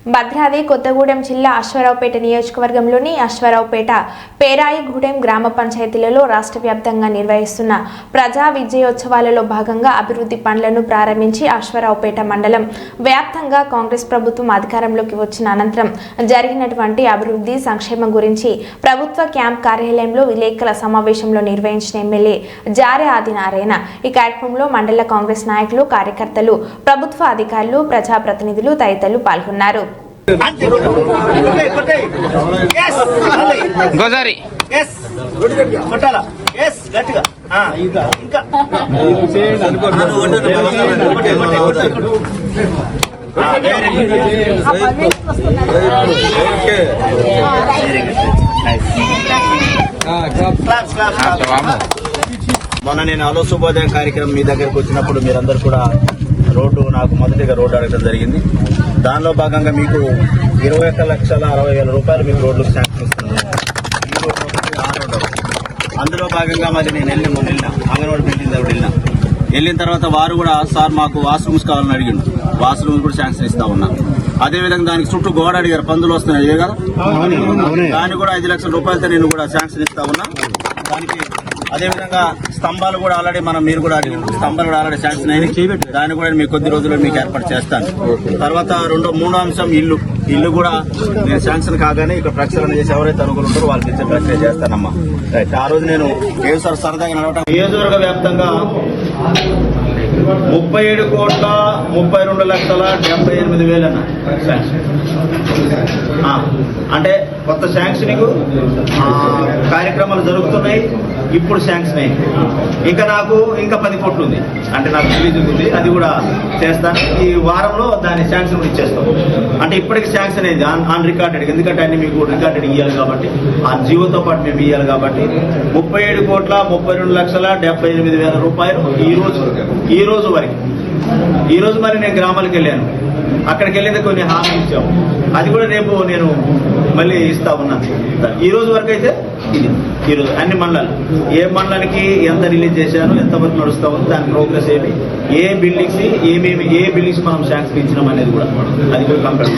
భద్రాద్రి కొత్తగూడెం జిల్లా అశ్వారావుపేట నియోజకవర్గంలోని అశ్వారావుపేట పేరాయిగూడెం గ్రామ పంచాయతీలలో రాష్ట్ర వ్యాప్తంగా నిర్వహిస్తున్న ప్రజా విజయోత్సవాలలో భాగంగా అభివృద్ధి పనులను ప్రారంభించి అశ్వారావుపేట మండలం వ్యాప్తంగా కాంగ్రెస్ ప్రభుత్వం అధికారంలోకి వచ్చిన అనంతరం జరిగినటువంటి అభివృద్ధి సంక్షేమం గురించి ప్రభుత్వ క్యాంప్ కార్యాలయంలో విలేకరుల సమావేశంలో నిర్వహించిన ఎమ్మెల్యే జారే ఆదినారాయణ ఈ కార్యక్రమంలో మండల కాంగ్రెస్ నాయకులు కార్యకర్తలు ప్రభుత్వ అధికారులు ప్రజాప్రతినిధులు తదితరులు పాల్గొన్నారు. గోదారి మొన్న నేను ఆలో శుభోదయం కార్యక్రమం మీ దగ్గరకు వచ్చినప్పుడు మీరందరూ కూడా నాకు మొదటిగా రోడ్డు అడగడం జరిగింది. దానిలో భాగంగా మీకు 21,60,60,000 రూపాయలు మీకు రోడ్లకు శాంక్షన్ ఇస్తున్నాను. ఈ రోడ్డు అందులో భాగంగా మరి నేను వెళ్ళిన అంగన్వాడీ బిల్డింగ్ దగ్గర వెళ్ళిన తర్వాత వారు కూడా సార్ మాకు వాష్రూమ్స్ కావాలని అడిగిండు. వాష్రూమ్స్ కూడా శాంక్షన్ ఇస్తా ఉన్నా. అదేవిధంగా దానికి చుట్టూ గోడ అడిగారు, పందులు వస్తున్నాయి ఇవే కదా, దానికి కూడా 5 లక్షల రూపాయలతో నేను కూడా శాంక్షన్ ఇస్తా ఉన్నా. దానికి అదేవిధంగా స్తంభాలు కూడా ఆల్రెడీ మీరు కూడా స్తంభాలు కూడా ఆల్రెడీ శాంక్షన్ అయ్యి దాన్ని కూడా మీకు కొద్ది రోజుల్లో మీకు ఏర్పాటు చేస్తాను. తర్వాత మూడో అంశం ఇల్లు కూడా నేను శాంక్షన్ కాగానే ఇక్కడ ప్రక్షాళన చేసి ఎవరైతే అనుకుని ఉంటారో వాళ్ళకి ఇచ్చే ప్రక్రియ చేస్తానమ్మా. ఆ రోజు నేను సార్ సరదాగా నడవటం నియోజకవర్గ వ్యాప్తంగా 37,32,78,000 శాంక్షన్. అంటే కొత్త శాంక్షనింగ్ కార్యక్రమాలు జరుగుతున్నాయి. ఇప్పుడు శాంక్షన్ అయింది. నాకు ఇంకా 10 కోట్లు ఉంది. అంటే నాకు రిలీజింగ్ ఉంది, అది కూడా చేస్తాను. ఈ వారంలో దాని శాంక్షన్ కూడా ఇచ్చేస్తాం. అంటే ఇప్పటికి శాంక్షన్ అయింది ఆన్ రికార్డెడ్. ఎందుకంటే అన్ని మీకు రికార్డెడ్ ఇవ్వాలి కాబట్టి, ఆ జీవోతో పాటు మేము ఇవ్వాలి కాబట్టి 37,32,78,000 రూపాయలు ఈ రోజు వరకు. ఈ రోజు మరి నేను గ్రామాలకు వెళ్ళాను. అక్కడికి వెళ్ళేది కొన్ని హామీ ఇచ్చాము. అది కూడా రేపు నేను మళ్ళీ ఇస్తా ఉన్నాను. ఈ రోజు వరకు అయితే ఇది ఈ రోజు అన్ని మండలాలు ఏ మండలానికి ఎంత రిలీజ్ చేశాను, ఎంతవరకు నడుస్తా ఉంది, దాని ప్రోగ్రెస్ ఏమి, ఏ బిల్డింగ్స్ మనం శాంక్షన్ ఇచ్చినాం అనేది కూడా అది కూడా కంపేర్